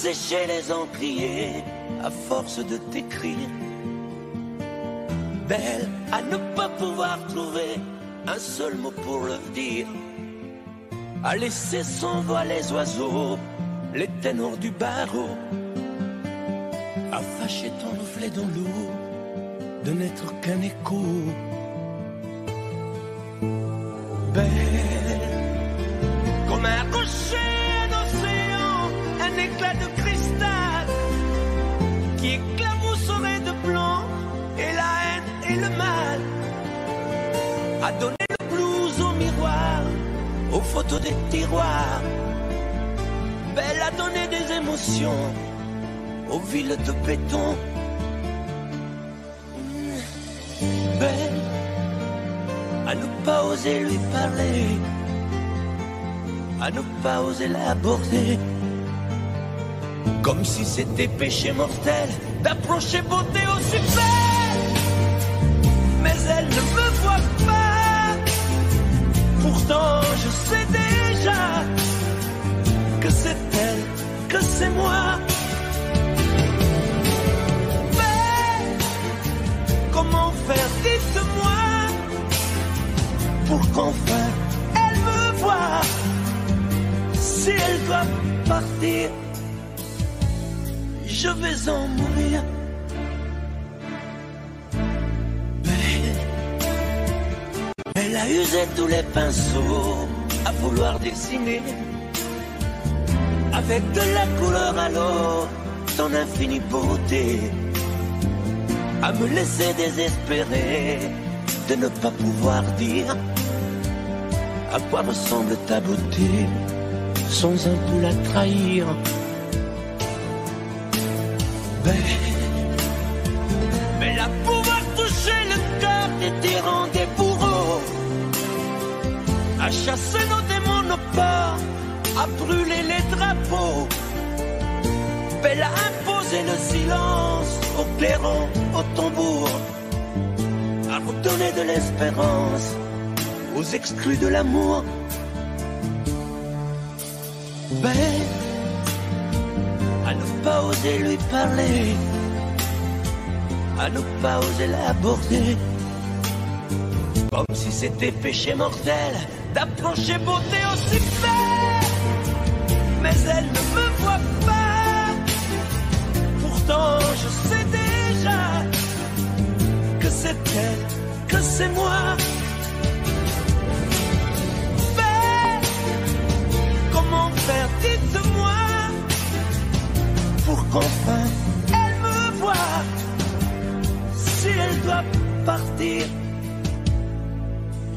sécher les encriers à force de t'écrire. Belle à ne pas pouvoir trouver un seul mot pour le dire, à laisser s'envoler les oiseaux, les ténors du barreau, à fâcher ton reflet dans l'eau, de n'être qu'un écho. Belle comme un rocher d'océan, un éclat de cristal qui éclabousserait de blanc et la haine et le mal, à donner le blues au miroir, aux photos des tiroirs. Belle à donner des émotions aux villes de béton. Belle à ne pas oser lui parler, à ne pas oser l'aborder, comme si c'était péché mortel d'approcher beauté aussi belle. Mais elle ne me voit pas, pourtant je sais déjà que c'est elle, que c'est moi. Mais comment faire, dites-moi, pour qu'enfin elle me voie. Si elle doit partir, je vais en mourir. Elle a usé tous les pinceaux à vouloir dessiner avec de la couleur à l'eau ton infinie beauté, à me laisser désespérer de ne pas pouvoir dire à quoi ressemble ta beauté sans un peu la trahir. Mais la pouvoir toucher le cœur des tyrans, des bourreaux, à chasser nos démons, nos peurs, à brûler les drapeaux. Belle à imposer le silence au clairon, au tambour, à redonner de l'espérance aux exclus de l'amour. Belle à ne pas oser lui parler, à ne pas oser l'aborder, comme si c'était péché mortel d'approcher beauté aussi belle. Mais elle ne me voit pas, pourtant je sais déjà que c'est elle, que c'est moi. Belle, comment faire, dites-moi, pour qu'enfin elle me voie. Si elle doit partir,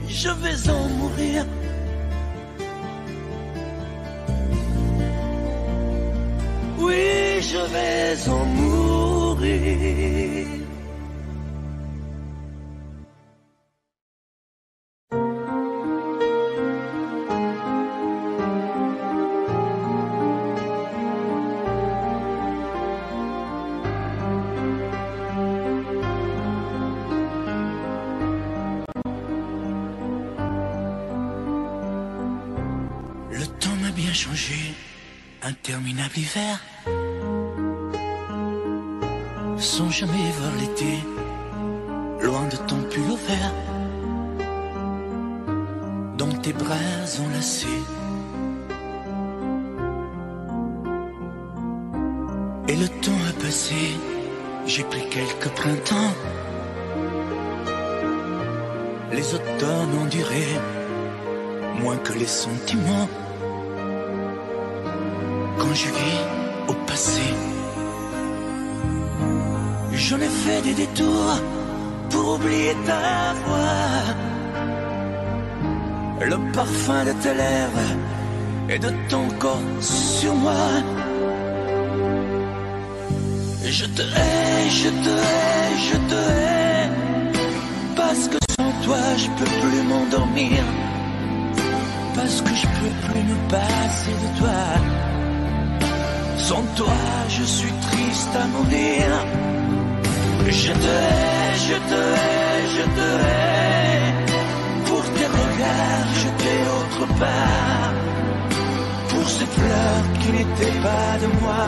je vais en mourir. Oui, je vais en mourir. Interminable hiver, sans jamais voir l'été, loin de ton pull au vert, dans tes bras enlacés. Et le temps a passé, j'ai pris quelques printemps, les automnes ont duré moins que les sentiments. Quand je vis au passé, j'en ai fait des détours pour oublier ta voix, le parfum de tes lèvres et de ton corps sur moi. Je te hais, je te hais, je te hais, parce que sans toi je peux plus m'endormir, parce que je peux plus me passer de toi. Sans toi, je suis triste à mourir. Je te hais, je te hais, je te hais, pour tes regards jetés autre part, pour cette fleurs qui n'étaient pas de moi,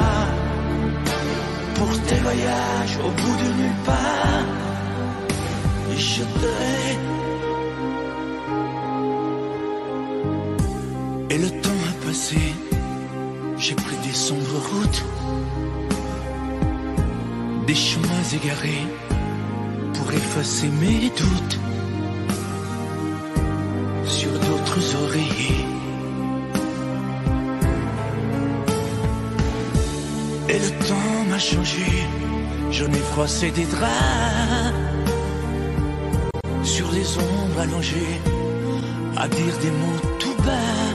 pour tes voyages au bout de nulle part. Je te hais. Et le temps a passé, j'ai pris des sombres routes, des chemins égarés pour effacer mes doutes sur d'autres oreillers. Et le temps m'a changé, j'en ai froissé des draps sur des ombres allongées, à dire des mots tout bas,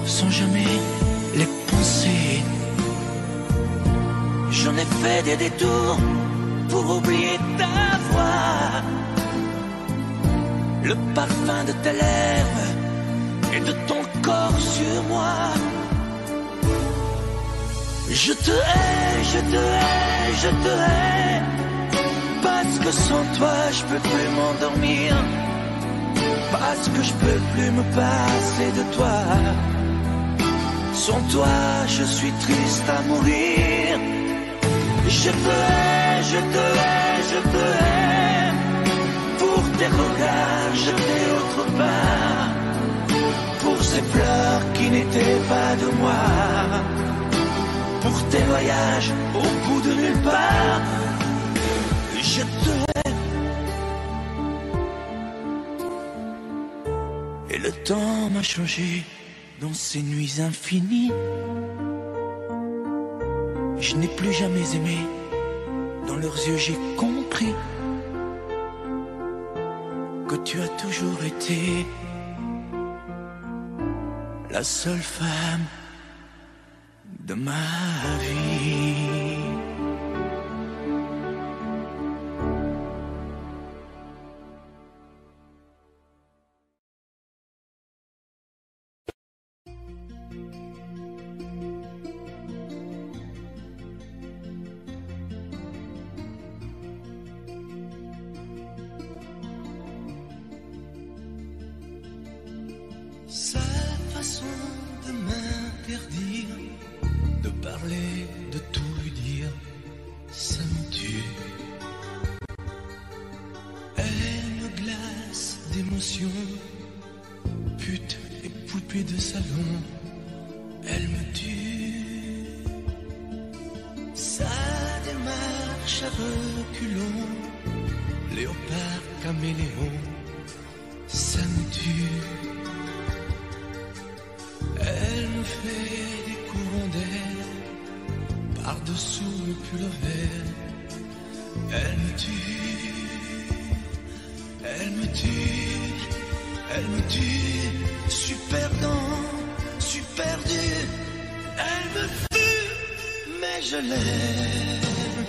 sans jamais les penser. J'en ai fait des détours pour oublier ta voix, le parfum de tes lèvres et de ton corps sur moi. Je te hais, je te hais, je te hais, parce que sans toi je peux plus m'endormir, parce que je peux plus me passer de toi. Sans toi je suis triste à mourir. Je te hais, je te hais, je te hais, pour tes regards jetés autre part, pour ces fleurs qui n'étaient pas de moi, pour tes voyages au bout de nulle part. Je te hais. Et le temps m'a changé dans ces nuits infinies. Je n'ai plus jamais aimé, dans leurs yeux j'ai compris que tu as toujours été la seule femme de ma vie. Sa façon de m'interdire de parler, de tout lui dire, ça me tue. Elle me glace d'émotions, pute et poupée de salon, elle me tue. Sa démarche à reculons, léopard caméléon, ça me tue. Elle me fait des courants d'air par-dessous le pull vert. Elle me tue, elle me tue, elle me tue. Je suis perdant, je suis perdu. Elle me tue, mais je l'aime.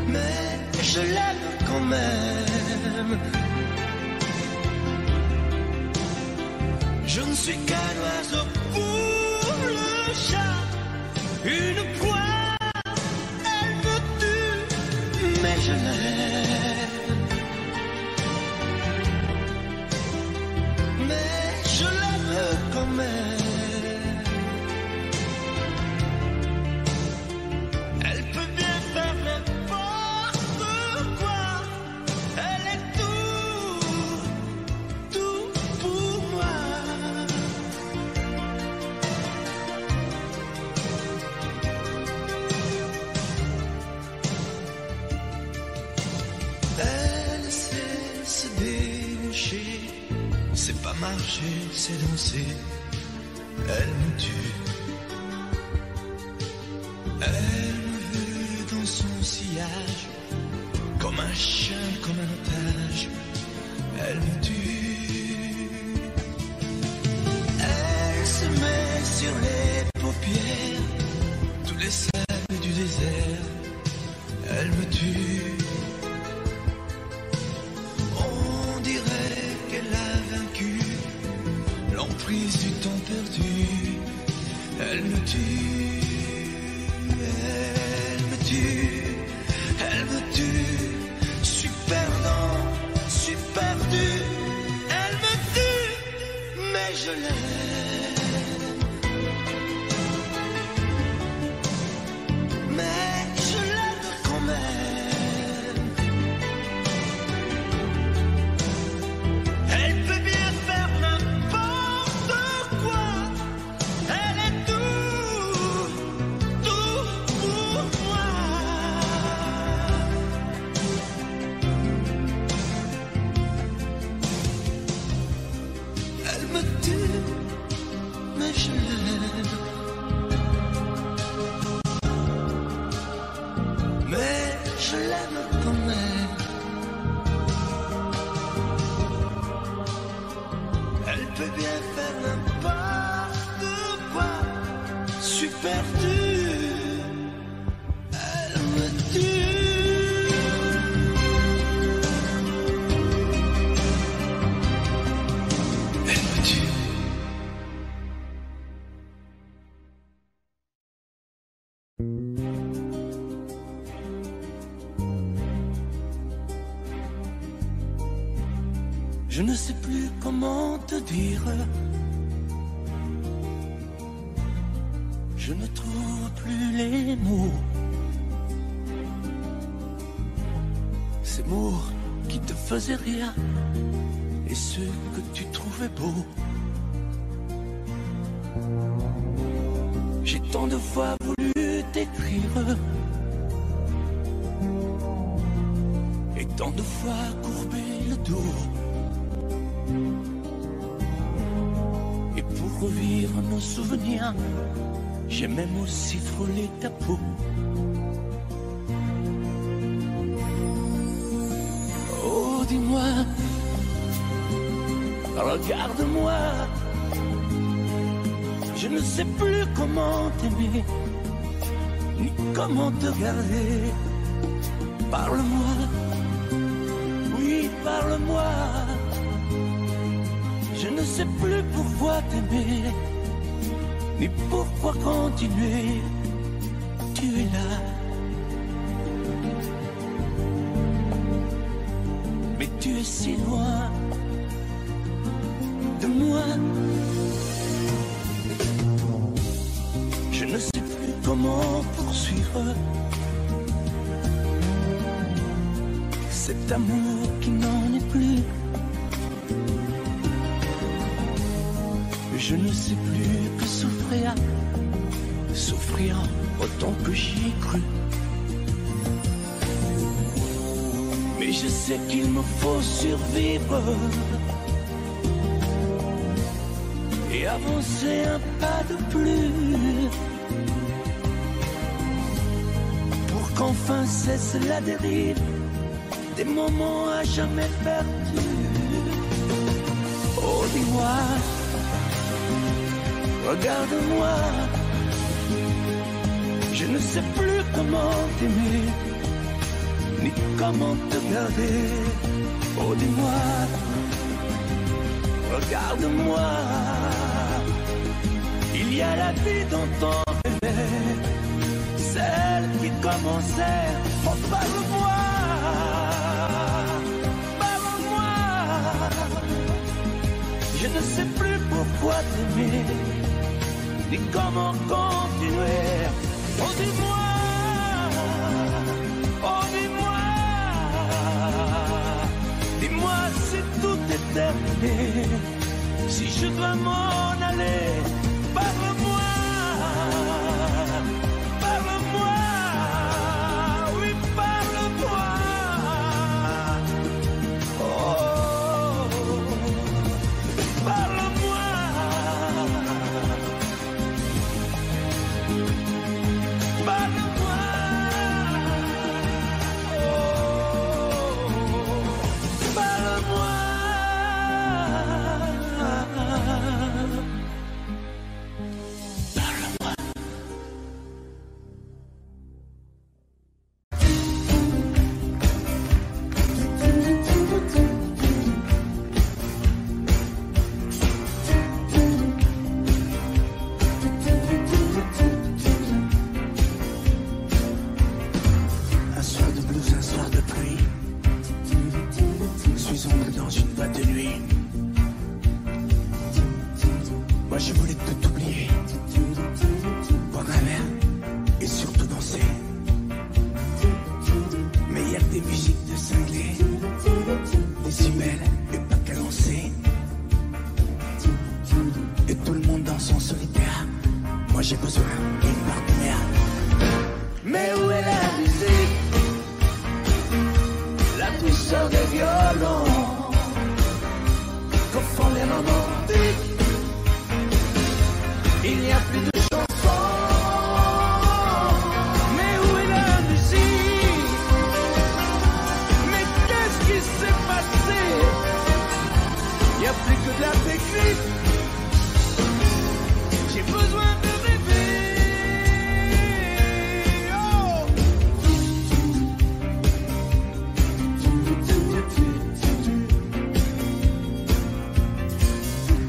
Mais je l'aime quand même. Je ne suis qu'un oiseau pour le chat, une proie, elle me tue, mais je l'aime. Mais je l'aime quand même. Elle peut bien faire n'importe quoi, elle est tout pour moi. C'est pas marcher, c'est danser. Elle me tue. Elle me veut dans son sillage, comme un chien, comme un otage. Elle me tue. Elle se met sur les paupières, tous les sables du désert. Elle me tue. L'emprise du temps perdu, elle me tue, elle me tue, elle me tue. Je suis perdant, je suis perdu, elle me tue. je l'aime. Mais je l'aime quand même. Elle peut bien faire n'importe quoi. Elle est tout pour moi. Elle me tue, mais je l'aime. Mais je l'aime quand même. Elle peut bien faire n'importe quoi. Super dure, elle me tue. Elle me tue. Je ne sais plus comment te dire. Je ne trouve plus les mots. Ces mots qui te faisaient rire et ceux que tu trouvais beaux. J'ai tant de fois voulu t'écrire et tant de fois courbé le dos. Et pour revivre nos souvenirs, j'ai même aussi frôlé ta peau. Oh, dis-moi, regarde-moi. Je ne sais plus comment t'aimer, ni comment te regarder. Parle-moi, oui, parle-moi. Je ne sais plus pourquoi t'aimer, ni pourquoi continuer. Tu es là, mais tu es si loin de moi. Je ne sais plus comment poursuivre cet amour qui n'en est plus. Je ne sais plus que souffrir, souffrir autant que j'y ai cru. Mais je sais qu'il me faut survivre et avancer un pas de plus pour qu'enfin cesse la dérive des moments à jamais perdus. Oh, dis-moi, regarde-moi, je ne sais plus comment t'aimer, ni comment te garder. Oh, dis-moi, regarde-moi, il y a la vie dont on rêvait, celle qui commençait. Oh, parle-moi, parle-moi, je ne sais plus pourquoi t'aimer, ni comment continuer. Oh, dis-moi, oh, dis-moi, dis-moi si tout est terminé, si je dois m'en aller. Parle-moi, parle-moi, oui, parle-moi. Oh, parle-moi. Parle-moi, oh, parle-moi. je voulais tout oublier, boire un verre et surtout danser. Mais il y a des musiques de cinglés, des emails et pas qu'à lancer. Et tout le monde danse en solitaire. Moi j'ai besoin d'une partenaire. Mais où est la musique? La douceur des violons confond les romantiques. Il n'y a plus de chansons. Mais où est la musique? Mais qu'est-ce qui s'est passé? Il n'y a plus que de la technique. J'ai besoin de rêver. Oh.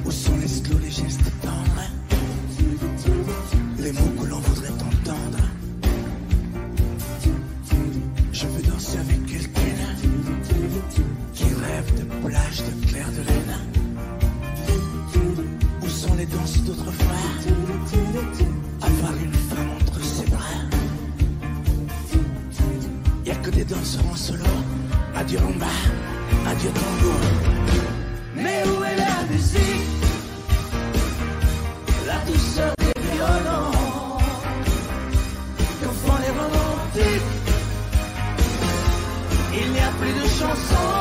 Où sont les slows, les gestes tendres, les mots que l'on voudrait entendre? Je veux danser avec quelqu'un qui rêve de plage, de clair de lune. Où sont les danses d'autrefois? Avoir une femme entre ses bras. Y'a que des danseurs en solo. Adieu rumba, adieu tango. Mais où est la musique? La douceur des violons que font les romantiques. Il n'y a plus de chansons.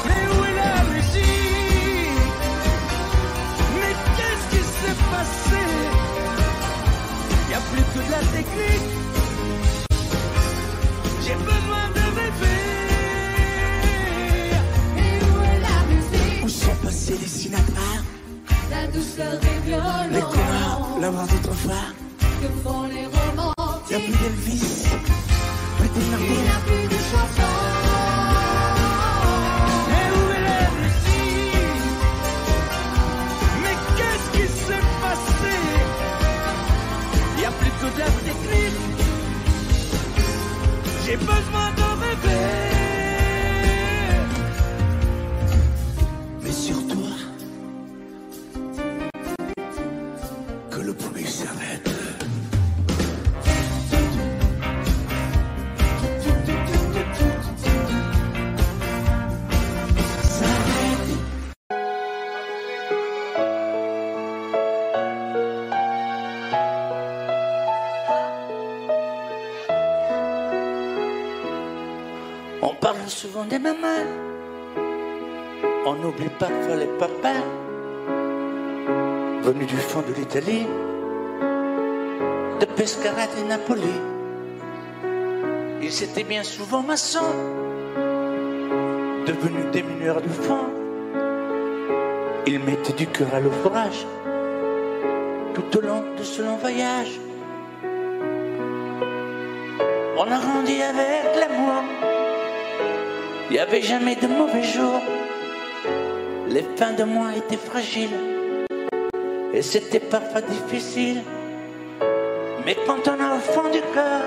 Mais où est la musique? Mais qu'est-ce qui s'est passé? Il n'y a plus que de la technique. J'ai besoin de rêver. Et où est la musique? Où sont passés les Sinatra, La douceur des violons les coureurs, l'amour d'autrefois? que font les romantiques. Y'a plus d'Elvis, plus de Il n'y Martin. a plus de chansons. Mais où est la musique? Mais qu'est-ce qui s'est passé? Y'a plus que de la technique. J'ai besoin de rêver. Mais surtout, que le bruit s'arrête. S'arrête. On parle souvent des mamans, on oublie parfois les papas, venus du fond de l'Italie, de Pescara et Napoli. Ils étaient bien souvent maçons, devenus des mineurs du fond. Ils mettaient du cœur à l'ouvrage, tout au long de ce long voyage. On a grandi avec l'amour. Il n'y avait jamais de mauvais jours. Les fins de mois étaient fragiles et c'était parfois difficile. Mais quand on a au fond du cœur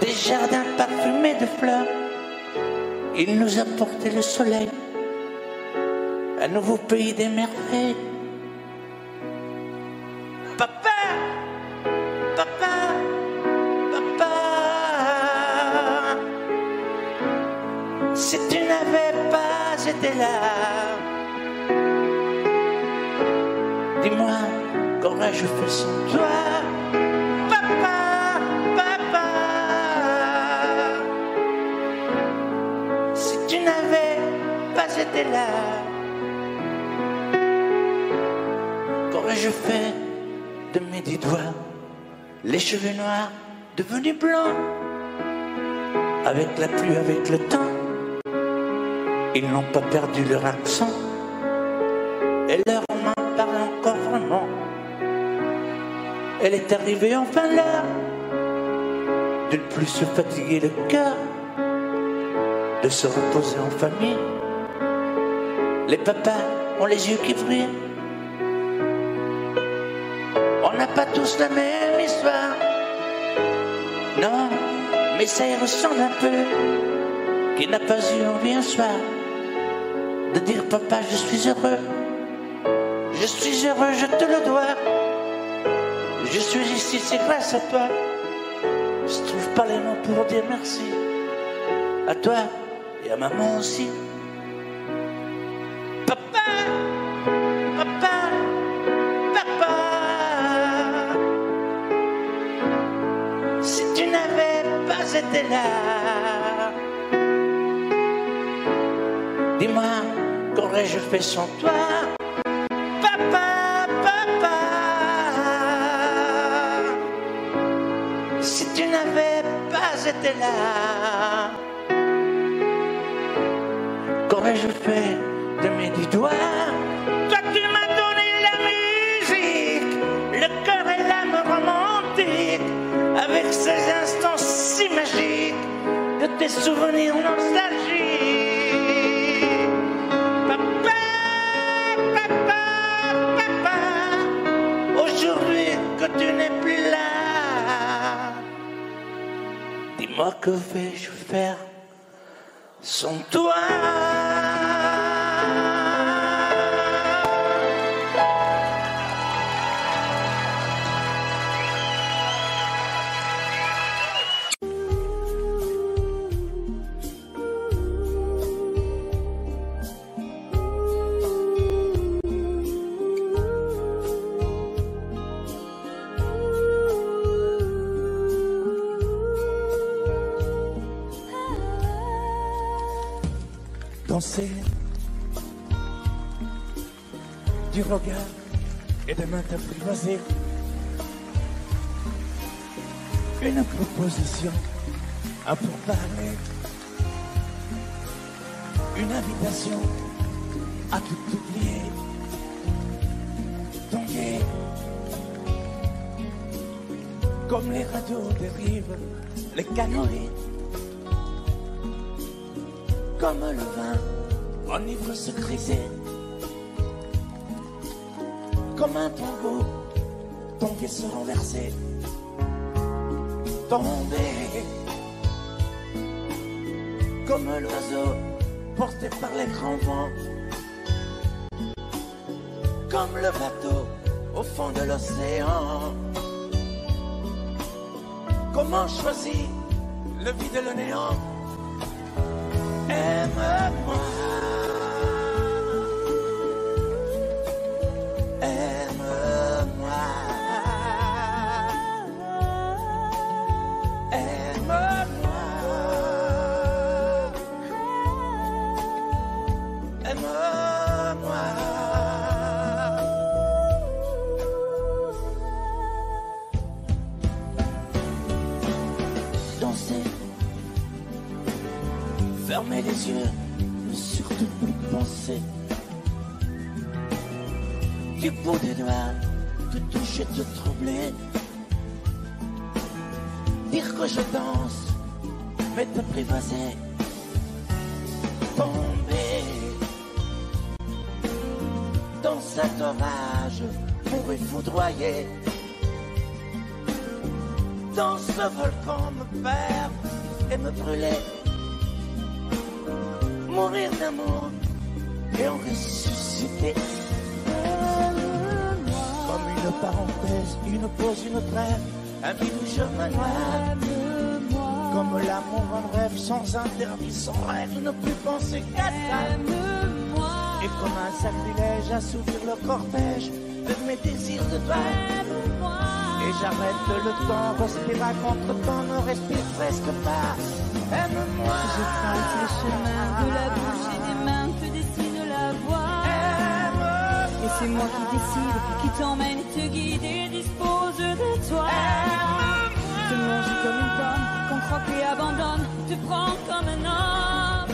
des jardins parfumés de fleurs, il nous a porté le soleil, un nouveau pays des merveilles. Papa, papa, papa, si tu n'avais pas été là, dis-moi, qu'aurais-je fait sans toi? Papa, papa, si tu n'avais pas été là, qu'aurais-je fait de mes 10 doigts? Les cheveux noirs devenus blancs, avec la pluie, avec le temps, ils n'ont pas perdu leur accent, et leur main parle encore vraiment. Elle est arrivée enfin l'heure de ne plus se fatiguer le cœur, de se reposer en famille. Les papas ont les yeux qui brillent. On n'a pas tous la même histoire, non, mais ça y ressemble un peu. Qui n'a pas eu envie un soir de dire papa je suis heureux. Je suis heureux, je te le dois. Je suis ici, c'est grâce à toi. Je trouve pas les mots pour dire merci. À toi et à maman aussi. Papa, papa, papa. Si tu n'avais pas été là, dis-moi, qu'aurais-je fait sans toi? Papa, papa. Si tu n'avais pas été là, qu'aurais-je fait de mes 10 doigts? Toi tu m'as donné la musique, le cœur et l'âme romantique, avec ces instants si magiques de tes souvenirs nostalgiques. Papa, papa, papa, aujourd'hui que tu n'es plus là, dis-moi que vais-je faire sans toi? Danser du regard et de mains apprivoisées, une proposition, un pourparler, une invitation à tout oublier, tomber comme les radeaux des rives, les canoës. Comme le vin, enivre se griser. Comme un tombeau, tomber se renverser. Tomber. Comme l'oiseau, porté par les grands vents. Comme le bateau, au fond de l'océan. Comment choisir le vide et le néant? Aime-moi, aime-moi, aime-moi, aime-moi. Danser. Fermez les yeux, ne surtout plus penser. Du bout des doigts, te toucher, te troubler. Dire que je danse, mais t'apprivoiser. Tomber dans cet orage pour y foudroyer. Dans ce volcan me perdre et me brûler. Mourir d'amour et en ressusciter. Comme une parenthèse, une pause, une trêve, un vide où je me noie. Comme l'amour en rêve, sans interdit, sans rêve, ne plus penser qu'à ça. Et comme un sacrilège, assouvir le cortège de mes désirs de toi. Et j'arrête le temps, respire à contre-temps, ne respire presque pas. Aime-moi. Je trace le chemin de la bouche et des mains que dessine la voix. Et c'est moi qui décide, qui t'emmène, te guide et dispose de toi. Te mange comme une pomme, qu'on croque et abandonne, te prend comme un homme.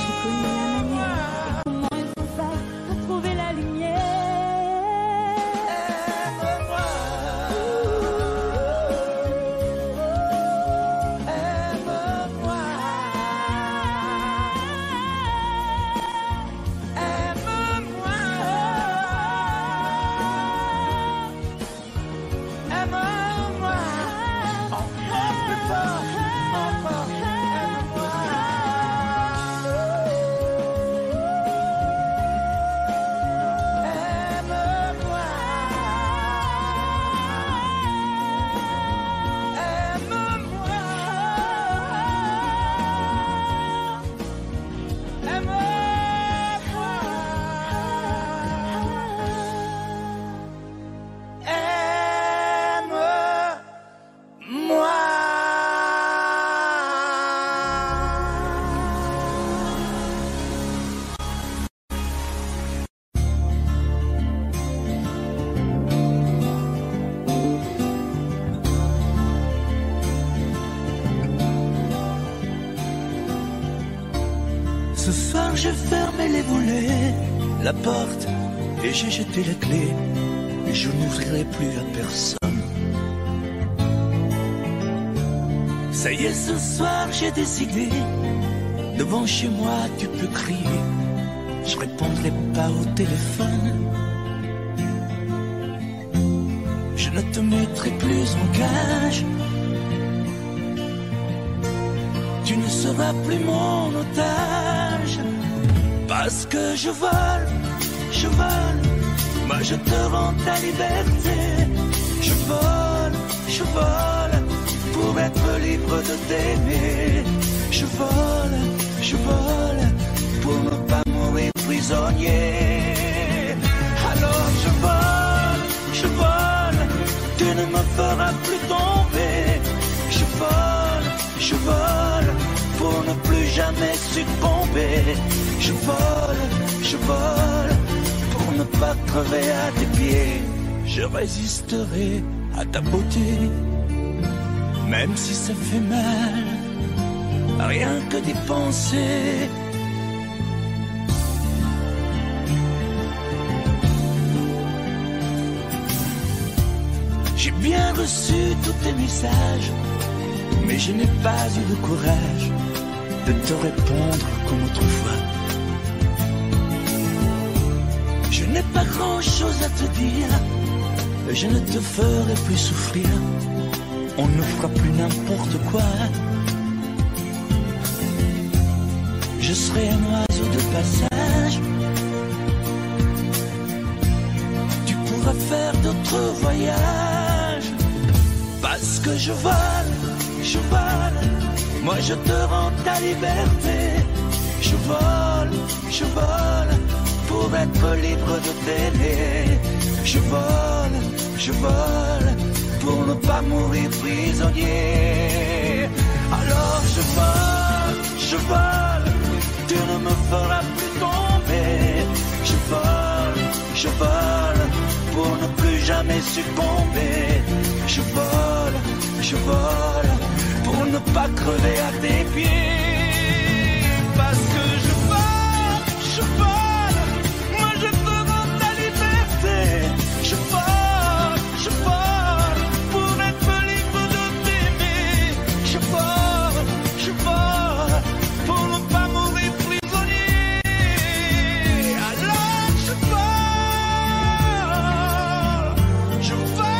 Je connais la manière et comment il faut faire pour trouver la lumière. Encore plus fort, encore, aime-moi. Ce soir j'ai fermé les volets, la porte, et j'ai jeté la clé. Et je n'ouvrirai plus à personne. Ça y est, ce soir j'ai décidé. Devant chez moi tu peux crier, je répondrai pas au téléphone. Je ne te mettrai plus en cage. Tu ne seras plus mon otage. Parce que je vole, moi je te rends ta liberté. Je vole, pour être libre de t'aimer. Je vole, pour ne pas mourir prisonnier. Alors je vole, tu ne me feras plus tomber. Je vole, pour ne plus jamais succomber. Je vole, pour ne pas crever à tes pieds. Je résisterai à ta beauté, même si ça fait mal, rien que d'y penser. J'ai bien reçu tous tes messages, mais je n'ai pas eu le courage de te répondre comme autrefois. Je n'ai pas grand-chose à te dire, je ne te ferai plus souffrir, on ne fera plus n'importe quoi. Je serai un oiseau de passage, tu pourras faire d'autres voyages. Parce que je vole, moi je te rends ta liberté. Je vole, pour être libre de t'aimer. Je vole, pour ne pas mourir prisonnier. Alors je vole, tu ne me feras plus tomber. Je vole, pour ne plus jamais succomber. Je vole, pour ne pas crever à tes pieds. Parce que je vole, moi je te rends ta liberté. Je vole, pour être libre de t'aimer. Je vole, pour ne pas mourir prisonnier. Alors je vole. Je vole.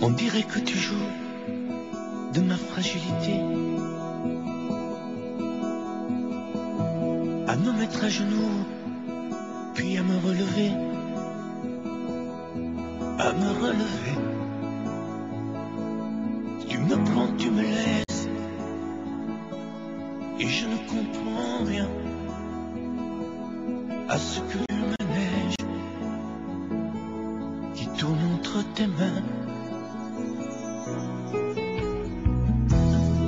On dirait que tu joues de ma fragilité, à me mettre à genoux, puis à me relever, Tu me prends, tu me laisses, et je ne comprends rien à ce que le manège qui tourne entre tes mains.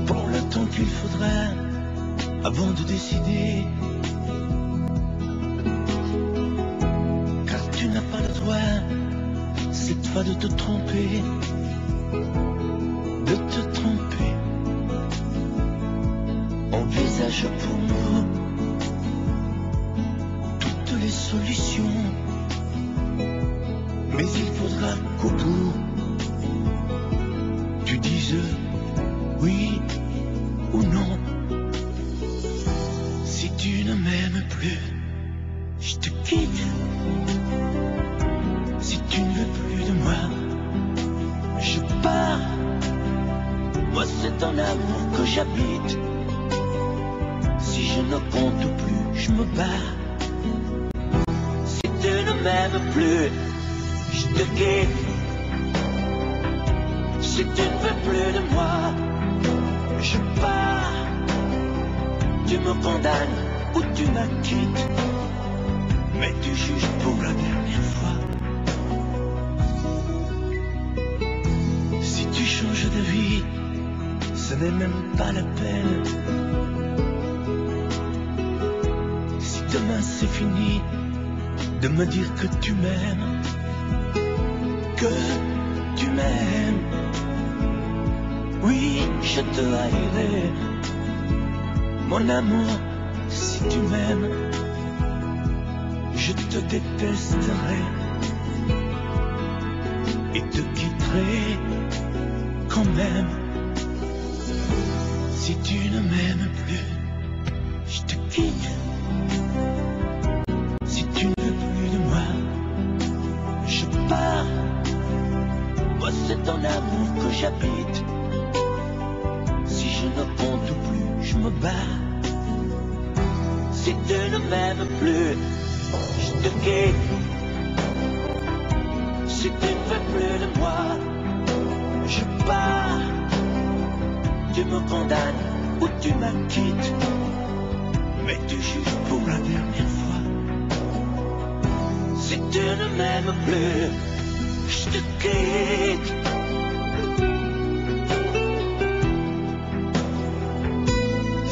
Prends le temps qu'il faudra avant de décider, car tu n'as pas le droit cette fois de te tromper, Envisage pour nous toutes les solutions, mais il faudra qu'au bout tu dises oui ou non. Si tu ne m'aimes plus, je te quitte. Si tu ne veux plus de moi, je pars. Moi c'est ton amour que j'habite. Si je ne compte plus, je me bats. Si tu ne m'aimes plus, je te quitte. Si tu ne veux plus de moi, je pars. Tu me condamnes ou tu m'acquittes, mais tu juges pas la peine. Si demain c'est fini de me dire que tu m'aimes, que tu m'aimes, oui, je te haïrai, mon amour, si tu m'aimes, je te détesterai et te quitterai quand même. Si tu ne m'aimes plus, je te quitte. Si tu ne veux plus de moi, je pars. Moi c'est ton amour que j'habite. Si je ne compte plus, je me bats. Si tu ne m'aimes plus, je te quitte. Si tu ne veux plus de moi, je pars. Tu me condamnes ou tu m'acquittes, mais tu juges pour la dernière fois. Si tu ne m'aimes plus, je te quitte.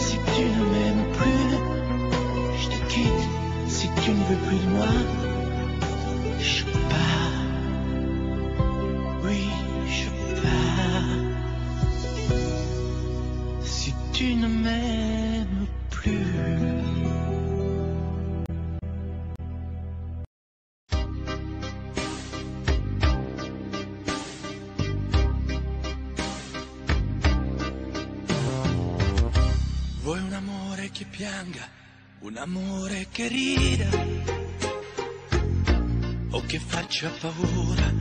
Si tu ne m'aimes plus, je te quitte. Si tu ne veux plus de moi, je pars. Oui, je pars. Si tu ne m'aimes plus. Vuoi un amore che pianga, un amore che rida, o che faccia paura,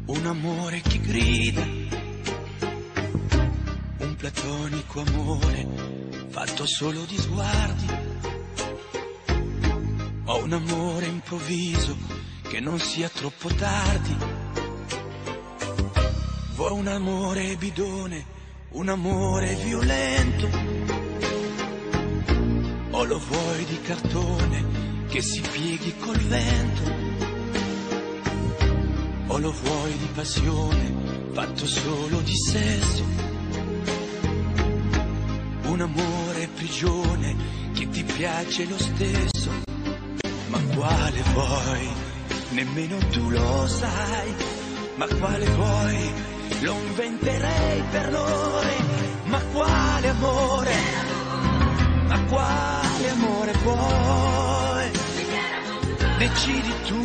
un amore che grida, un platonico amore fatto solo di sguardi, o un amore improvviso che non sia troppo tardi. Vuoi un amore bidone, un amore violento, o lo vuoi di cartone che si pieghi col vento, o lo vuoi di passione fatto solo di sesso, un amore prigione che ti piace lo stesso. Ma quale vuoi? Nemmeno tu lo sai. Ma quale vuoi? Lo inventerei per noi. Ma quale amore? Ma quale amore vuoi? Decidi tu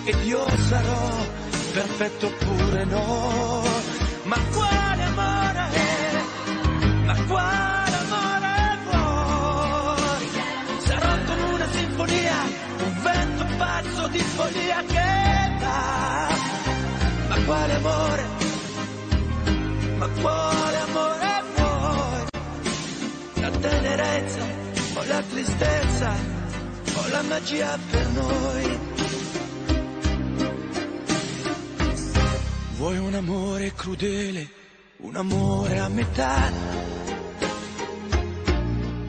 ed io sarò perfetto oppure no. Ma quale amore? Ma quale amore vuoi? Sarò come una sinfonia, un vento pazzo di follia che va. Ma quale amore? Ma quale amore vuoi? La tenerezza o la tristezza o la magia per noi? Vuoi un amore crudele, un amore a metà,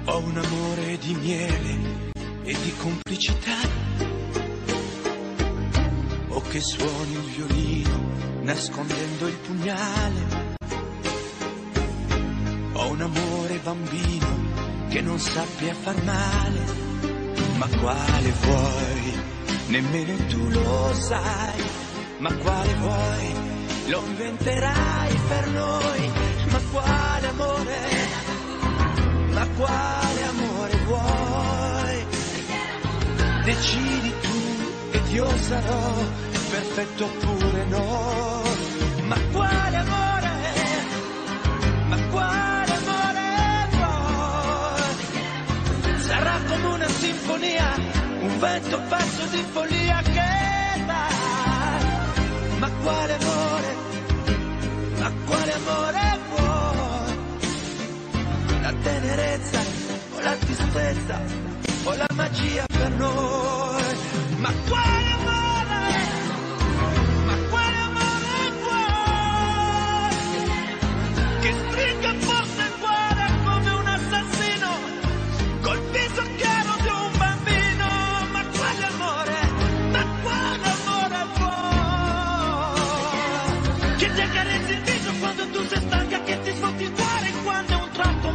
o un amore di miele e di complicità, o che suoni il violino nascondendo il pugnale, o un amore bambino che non sappia far male. Ma quale vuoi? Nemmeno tu lo sai. Ma quale vuoi? Lo inventerai per noi. Ma quale amore? Ma quale amore vuoi? Decidi tu ed io sarò perfetto oppure no. Ma quale amore? Ma quale amore vuoi? Sarà come una sinfonia, un vento pazzo di follia che dà. Ma quale amore? Ma quale amore vuoi? La tenerezza o la tristezza o la magia per noi? Ma quale amore? Ma quale amore vuoi? Che stringa forte il cuore come un assassino col viso chiaro di un bambino. Ma quale amore? Ma quale amore vuoi? Che ti accarezzi il viso quando tu sei stanca, che ti sfotti il cuore quando è un tratto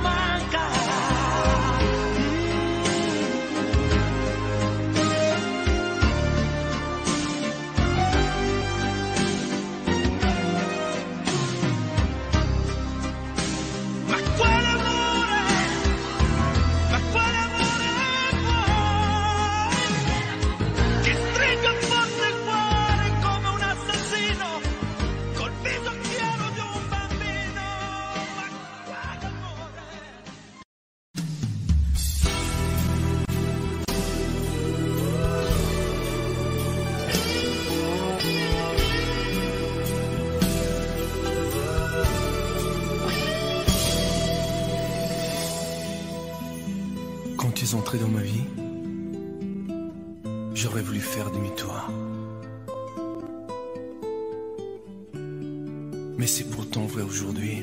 entré dans ma vie, j'aurais voulu faire demi-tour. Mais c'est pourtant vrai aujourd'hui.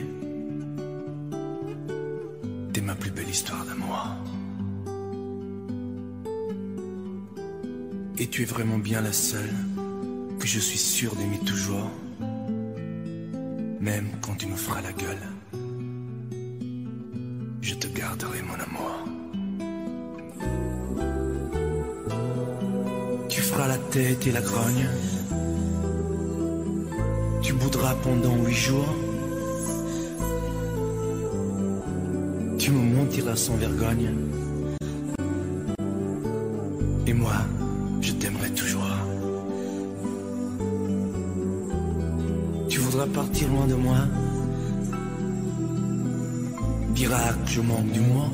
T'es ma plus belle histoire d'amour. Et tu es vraiment bien la seule que je suis sûr d'aimer toujours. Même quand tu me feras la gueule, je te garderai mon amour. Tu feras la tête et la grogne. Tu bouderas pendant 8 jours. Tu me mentiras sans vergogne. Et moi, je t'aimerai toujours. Tu voudras partir loin de moi. Diras que je manque d'humour,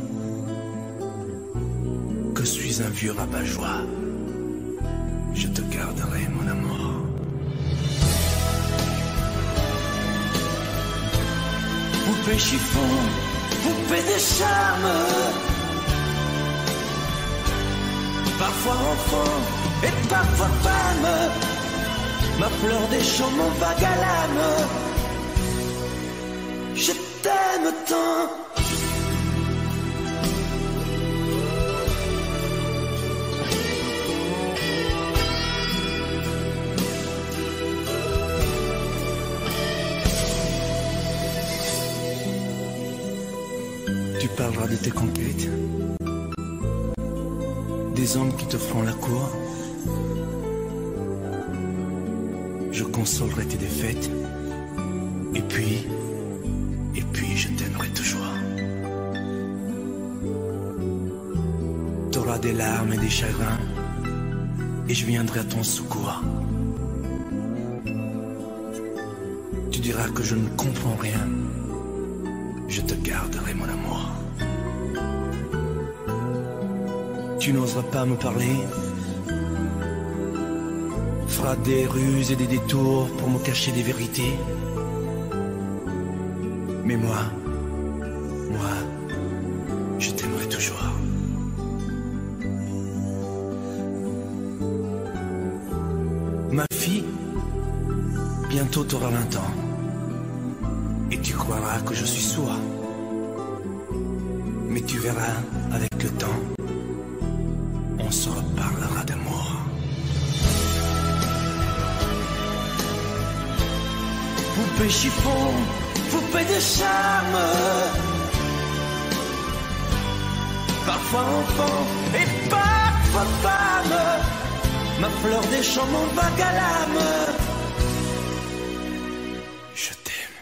que je suis un vieux rabat-joie. Je te garderai mon amour. Poupée chiffon, poupée de charme, parfois enfant et parfois femme, ma fleur des champs, mon vague à l'âme. Je t'aime tant. Tu parleras de tes conquêtes, des hommes qui te feront la cour. Je consolerai tes défaites, et puis je t'aimerai toujours. T'auras des larmes et des chagrins, et je viendrai à ton secours. Tu diras que je ne comprends rien, je te garderai mon amour. Tu n'oseras pas me parler, feras des ruses et des détours pour me cacher des vérités. Mais moi, je t'aimerai toujours. Ma fille, bientôt t'auras 20 ans, et tu croiras que je suis sourd. Mais tu verras, avec le temps, on se reparlera d'amour. Poupée chiffon, poupée de charme, parfois enfant et parfois femme, ma fleur des champs, mon vague à l'âme. Je t'aime.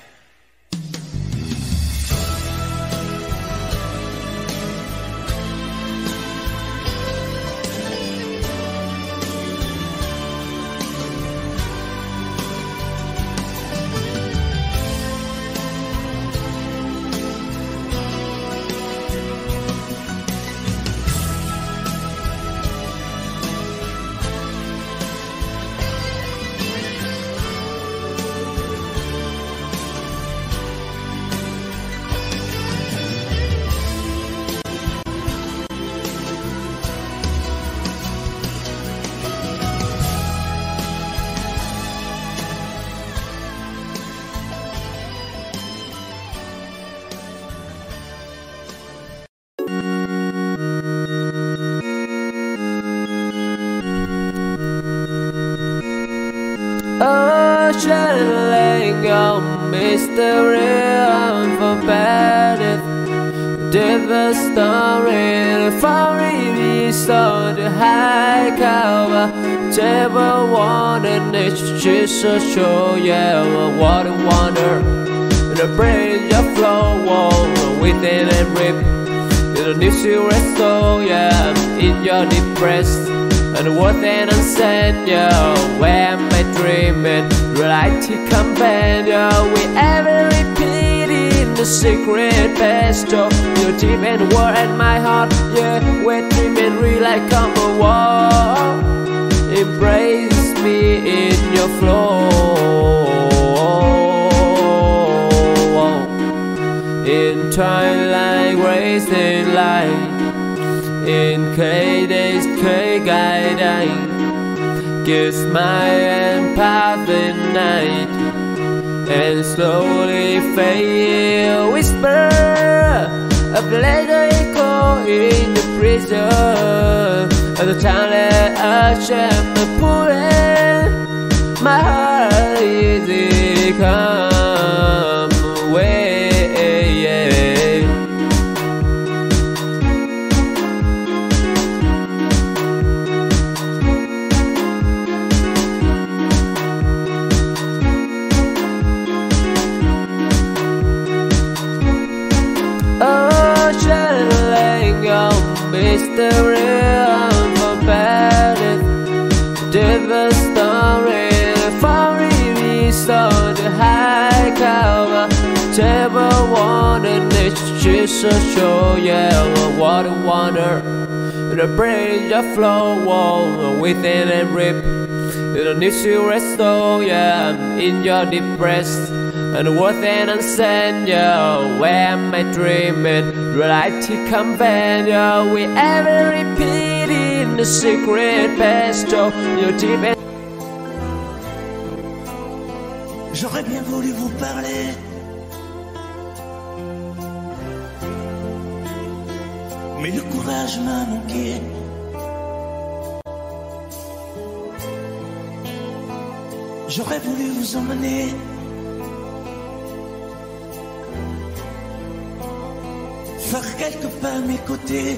Channeling on mystery unforbidden, different story, the fiery on the high cover, table wanted nature, Jesus show, yeah, what a wonder, the bridge of flow, within and rip, in a new serious soul, yeah, in your depressed. And worth and unsaid, yo, where am I dreaming? Reality companion, we ever repeat in the secret past, yo. Your deep and war and my heart, yeah, we're dreaming real like on the wall. Embrace me in your flow. In twilight, raising light. in K-days, K-guiding. Kiss my and path in night, and slowly fade. Whisper a later echo in the prison. At the time that I shall pull it, my heart easy come away. Mystery unfounded, different story. Finally saw the high cover, table wanted nature so show. Yeah, what a wonder. The bridge of flow wall within and rip. You don't need to restore, yeah, in your depressed. And worth and unsend, yo, where am I dreaming? Reality companion, we ever repeat in the secret past, your deep end. J'aurais bien voulu vous parler, mais le courage m'a manqué. J'aurais voulu vous emmener faire quelques pas à mes côtés,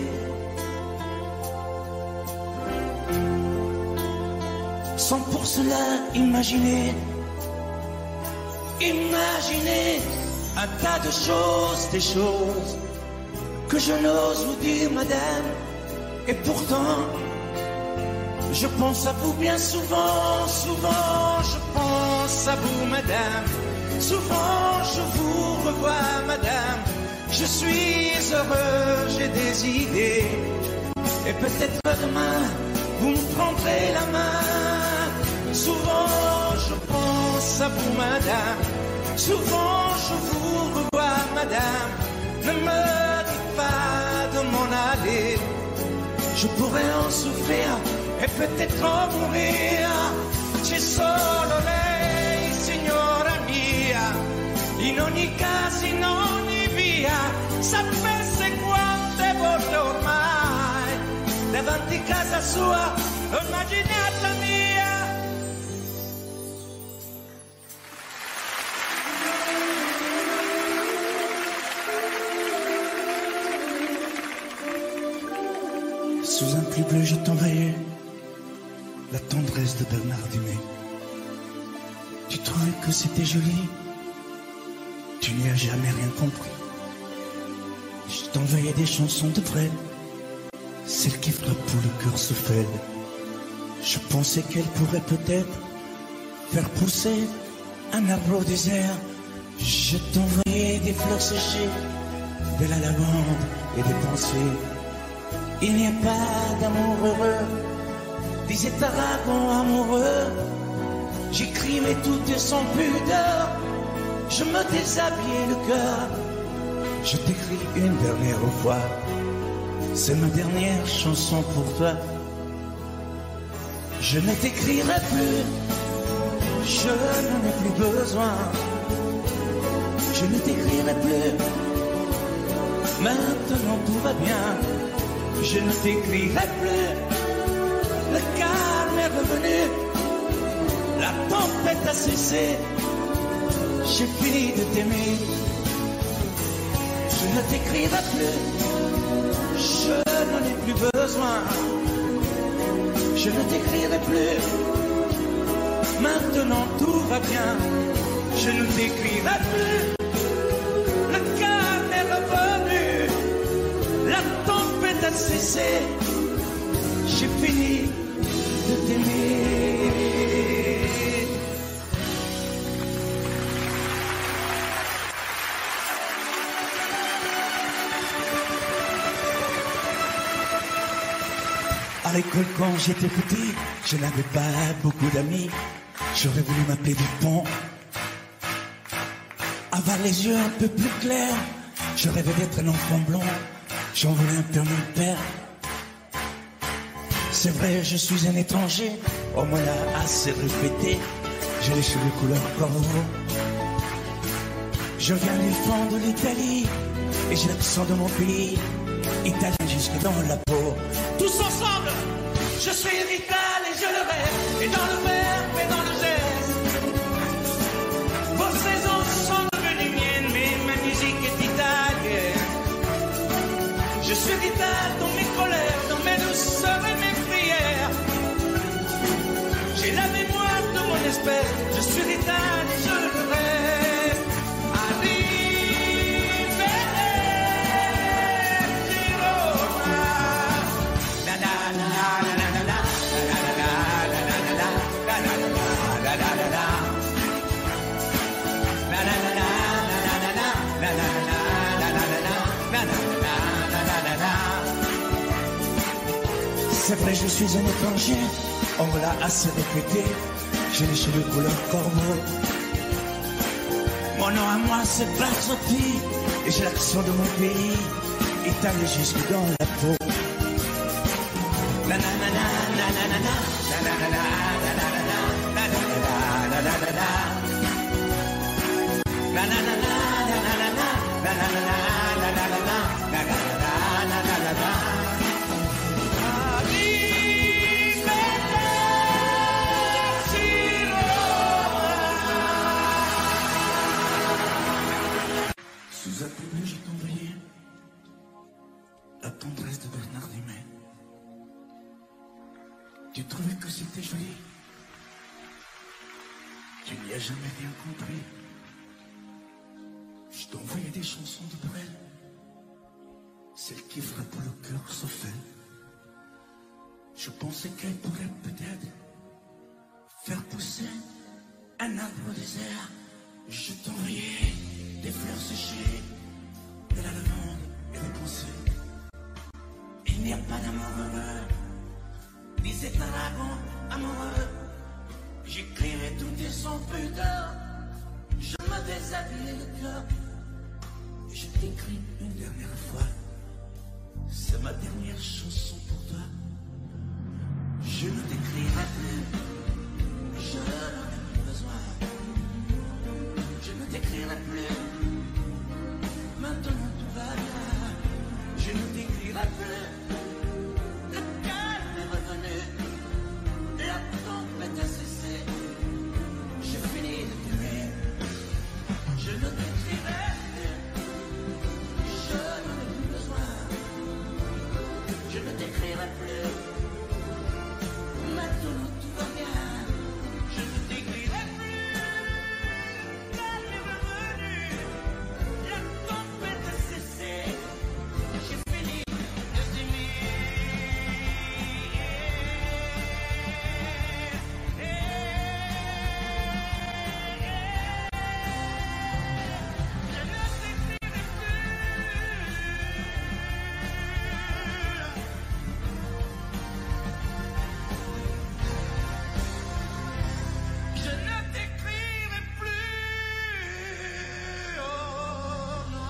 sans pour cela imaginer un tas de choses, des choses que je n'ose vous dire, madame. Et pourtant, je pense à vous bien souvent, souvent je pense à vous, madame. Souvent je vous revois, madame. Je suis heureux, j'ai des idées. Et peut-être demain, vous me prendrez la main. Souvent je pense à vous, madame. Souvent je vous revois, madame. Ne me dites pas de m'en aller. Je pourrais en souffrir e peut-être en mourir. C'è solo lei, signora mia. In ogni caso, in ogni via, sapesse quante volte ormai davanti casa sua l'ho immaginata mia. Sous un pli bleu, je t'envoyais la tendresse de Bernard Dumay. Tu trouvais que c'était joli, tu n'y as jamais rien compris. Je t'envoyais des chansons de Brel, celles qui frappent où le cœur se fêle. Je pensais qu'elles pourraient peut-être faire pousser un arbre au désert. Je t'envoyais des fleurs séchées, de la lavande et des pensées. Il n'y a pas d'amour heureux, disait Aragon amoureux. J'écris mais tout est sans pudeur, je me déshabillais le cœur. Je t'écris une dernière fois, c'est ma dernière chanson pour toi. Je ne t'écrirai plus, je n'en ai plus besoin. Je ne t'écrirai plus, maintenant tout va bien. Je ne t'écrirai plus, le calme est revenu, la tempête a cessé, j'ai fini de t'aimer. Je ne t'écrirai plus, je n'en ai plus besoin. Je ne t'écrirai plus, maintenant tout va bien. Je ne t'écrirai plus, le calme est revenu, la tempête a cessé, j'ai fini de t'aimer. À l'école quand j'étais petit, je n'avais pas beaucoup d'amis. J'aurais voulu m'appeler Dupont, avoir les yeux un peu plus clairs. Je rêvais d'être un enfant blond, j'en voulais un peu à mon père. C'est vrai, je suis un étranger, on me l'a assez répété. J'ai les cheveux couleur corbeau. Je viens du fond de l'Italie et j'ai l'accent de mon pays, italien jusque dans la peau. Tous ensemble, je suis vital et je le rêve, et dans le verbe et dans le geste. Vos saisons sont devenues miennes, mais ma musique est italienne. Je suis vital dans mes colères, dans mes douceurs et mes prières. J'ai la mémoire de mon espèce, je suis vital et je le rêve. C'est vrai, je suis un étranger, on me l'a assez répété. J'ai les cheveux couleur corbeau. Mon nom à moi c'est Barzotti, et j'ai l'accent de mon pays, italien jusque dans la peau. La la la la la la la la la la la la la la la la la la. La la la la la la la la la la la la la la la. Sous un plumet, je t'envoyais la tendresse de Bernard Dimet. Tu trouvais que c'était joli. Tu n'y as jamais rien compris. Je t'envoyais des chansons de Brel, celles qui frappent le cœur sauf elle. Je pensais qu'elle pourrait peut-être faire pousser un arbre au désert. Je t'envoyais des fleurs séchées, de la lavande et des pensées. Il n'y a pas d'amour heureux, ni cet dragon amoureux. J'écrivais tout et sans pudeur, je me déshabillais le cœur. Je t'écris une dernière fois, c'est ma dernière chanson pour toi. Je ne t'écrirai plus, je n'en ai plus besoin. Je ne t'écrirai plus, maintenant tout va bien. Je ne t'écrirai plus, le calme est revenu, la tempête a cessé. J'ai fini de t'aimer, je ne t'écrirai plus, je n'en ai plus besoin. Je ne t'écrirai plus, maintenant tout va bien. Je ne t'écrirai plus, calme est revenu, la tempête a cessé. J'ai fini de t'aimer. Je ne t'écrirai plus, oh non.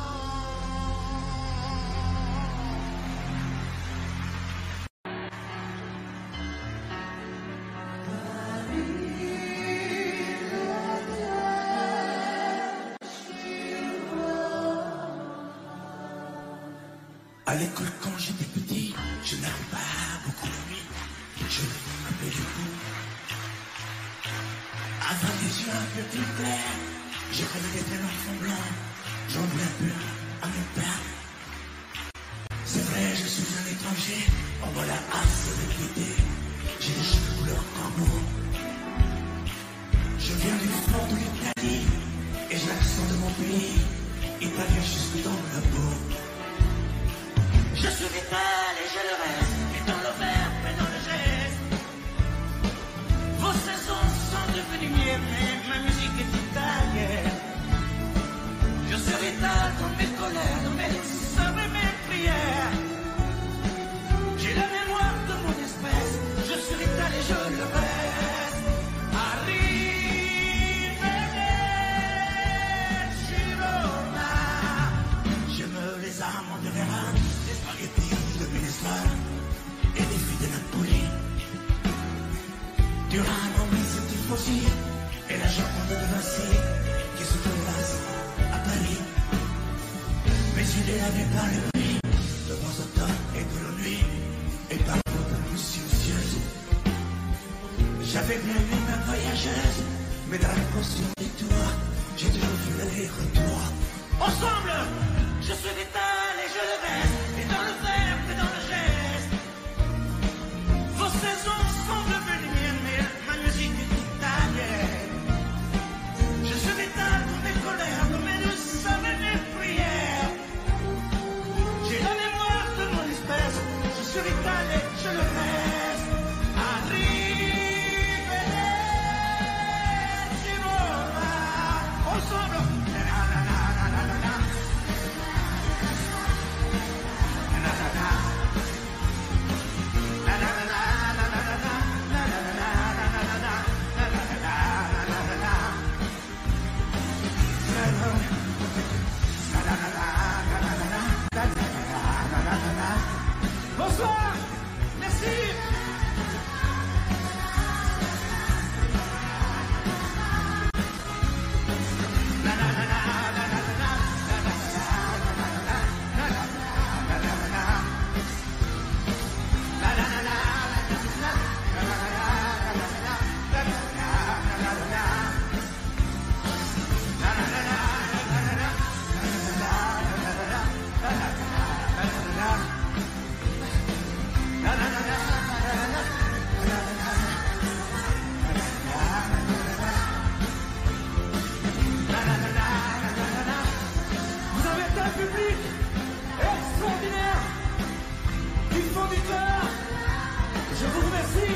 À l'école quand j'étais petit, je n'avais pas beaucoup d'amis. Je m'appelais du coup. Avant des yeux un peu plus clairs, je rêvais d'être un enfant blanc. J'en voulais un peu à mon père. C'est vrai, je suis un étranger, on me l'a assez répété. J'ai les cheveux couleur corbeau. Je viens du fond de l'Italie, et j'ai l'accent de mon pays, italien jusque dans la peau. Je suis vital et je le reste, et dans le verbe et dans le geste. Vos saisons sont devenues miennes, mais ma musique est italienne. Je suis vital dans mes colères, dans mes douceurs et mes prières. J'ai la mémoire de mon espèce, je suis vital et je le reste. Arrivederci Roma. Je me les âmes en verra, des spaghettis de Venezuela et des filles Durano mise i tifosi e la giornata de Vinci qui se passe à Paris. Mais il n'avait pas le prix de vos automnes et de la nuit et par votre minutieuse. J'avais bien vu ma voyageuse, mais dans la conscience de toi, j'ai toujours vu l'aller-retour. Ensemble, je suis vital et je le reste, et dans le verbe et dans le geste. Vos saisons sont devenues miennes, mais ma musique est italienne. Je suis vital comme mes colères, comme mes douces et mes prières. J'ai la mémoire de mon espèce, je suis vital et je le reste. Ensemble. Bonsoir, merci. Vous avez été un public extraordinaire, du fond du cœur. Je vous remercie.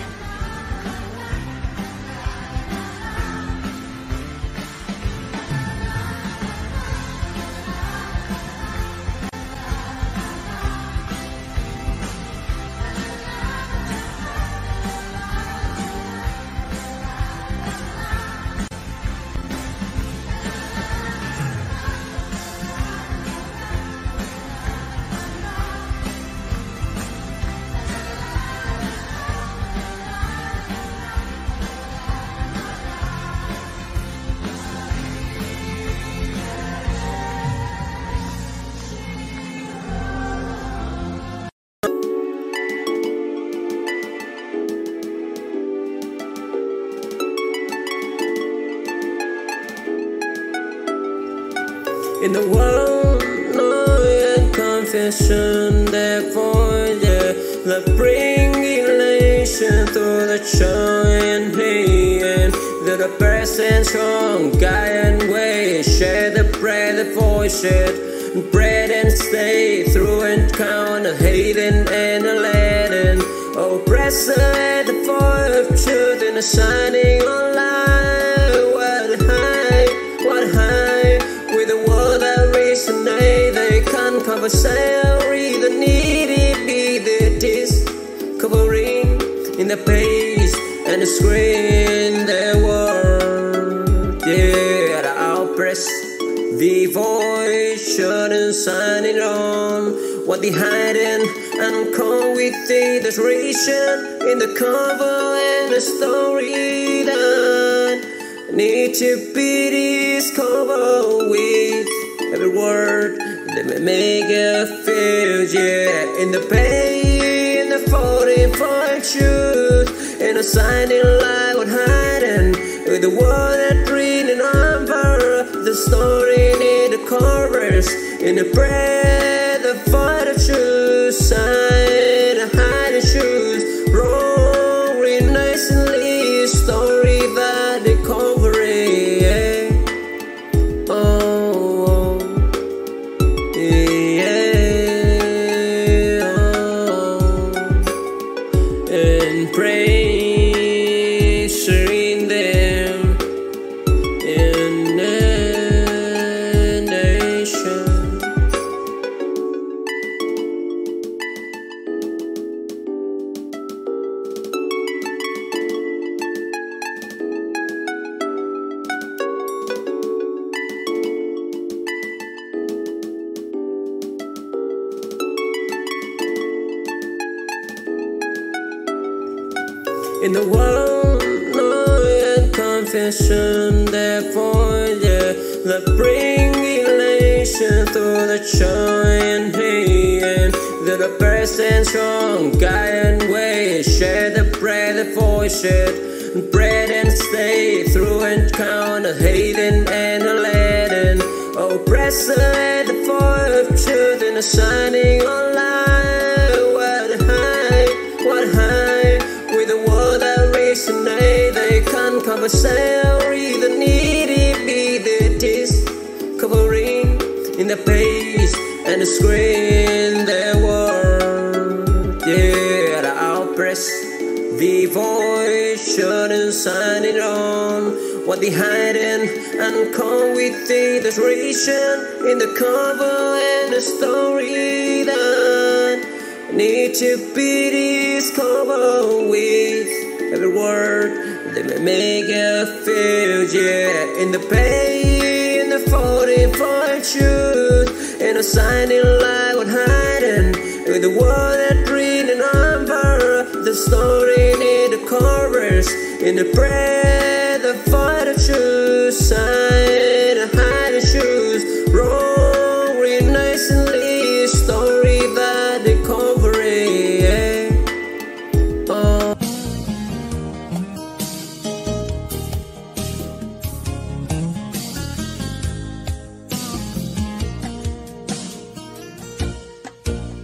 In the world, no confession, therefore, yeah, the bring elation to the joy and pain, to the present strong guy and way, share the bread, the voice, bread and stay through and count, hating and a leading, oh, present at the voice of truth in the shining on light, what high, with the word that resonate, they can't cover salary, the needy be the discovering in the page and the screen, their word, yeah, the outpress, the voice shouldn't sign it on, what they hiding and come with the desperation in the cover and the story that need to be discovered with every word that may make you feel, yeah, in the pain, in the 45 truth, in a signing like what hiding, with the word that reading number, the story in the chorus, in the breath, the fight of truth, sign, the hiding shoes, rolling nicely, story that they cover it, yeah. Oh, yeah, oh, and praise in them in the nation. In the world, vision there for you that bring elation through the joy and pain. Through the present strong guide and way, share the bread, the voice, bread and stay through encounter, hating and a leading. Oh, press the voice of truth in the shining online. What high, with the word that resonate, they can't cover salary, the needy be the discovering in the page and the screen, their word, yeah, the outpress, the voice shouldn't sign it on. What they hiding and come with the desperation in the cover and the story that need to be discovered with every word that may make you feel, yeah. In the pain, in the falling for truth, in a shining light, what hiding with the word that read and number, the story in the chorus, in the prayer, the fight of truth, sign and hide the shoes, wrong, read nicely, story that they cover it, yeah. Oh.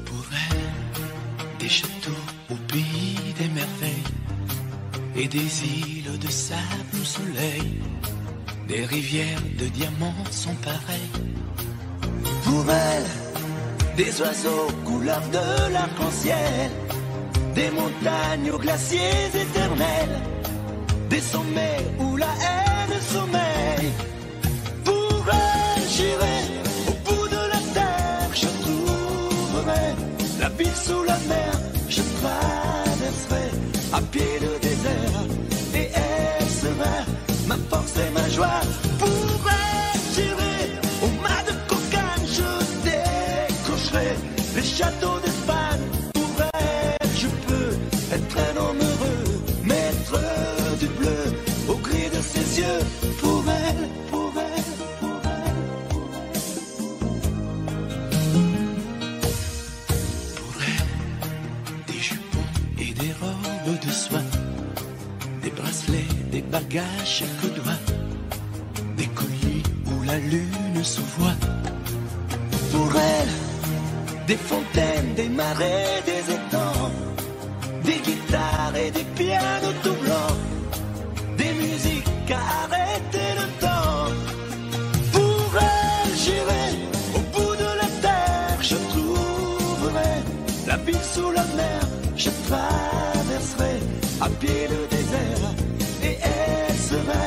Pour elle, des châteaux au pays des merveilles et des îles de sable au soleil, des rivières de diamants sont pareilles. Pour elle, des oiseaux couleur de l'arc-en-ciel, des montagnes aux glaciers éternels, des sommets où la haine sommeille. Pour elle, j'irai au bout de la terre, je trouverai la ville sous la mer, je traverserai à pied le désert, et elle sera ma force et ma joie. Pour elle, j'irai au mât de cocagne, je décocherai les châteaux d'Espagne. Pour elle, je peux être un homme heureux, maître du bleu au gris de ses yeux. Pour elle, pour elle, pour elle, pour elle. Pour elle, des jupons et des robes de soie, des bracelets, des bagages chaque doigt, des colliers où la lune se voit. Pour elle, des fontaines, des marais, des étangs, des guitares et des pianos tout blancs, des musiques à arrêter le temps. Pour elle, j'irai au bout de la terre, je trouverai la ville sous la mer, je traverserai à pied le désert, et elle sera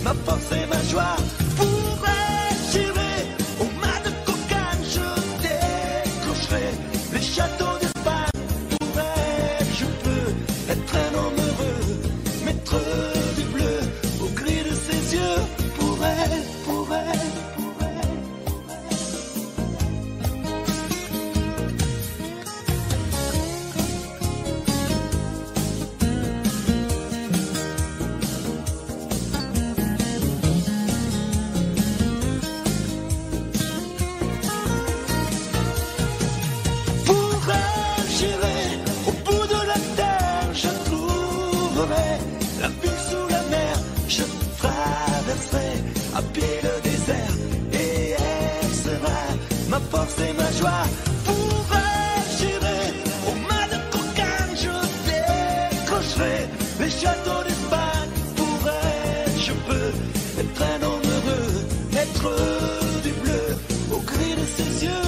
ma force et ma joie. Pour elle, j'irai au mât de cocagne, je décocherai les châteaux d'Espagne. Pour elle, je peux être un homme heureux, maître du bleu au gris de ses yeux. Pour elle, pour elle, pour elle, pour elle. Pour elle, j'irai au bout de la terre, je trouverai la ville sous la mer, je traverserai à pied le désert, et elle sera ma force et ma joie. Pour elle, j'irai au mât de cocagne, je décrocherai les châteaux d'Espagne. Pour elle, je peux être un homme heureux, maître du bleu au gris de ses yeux.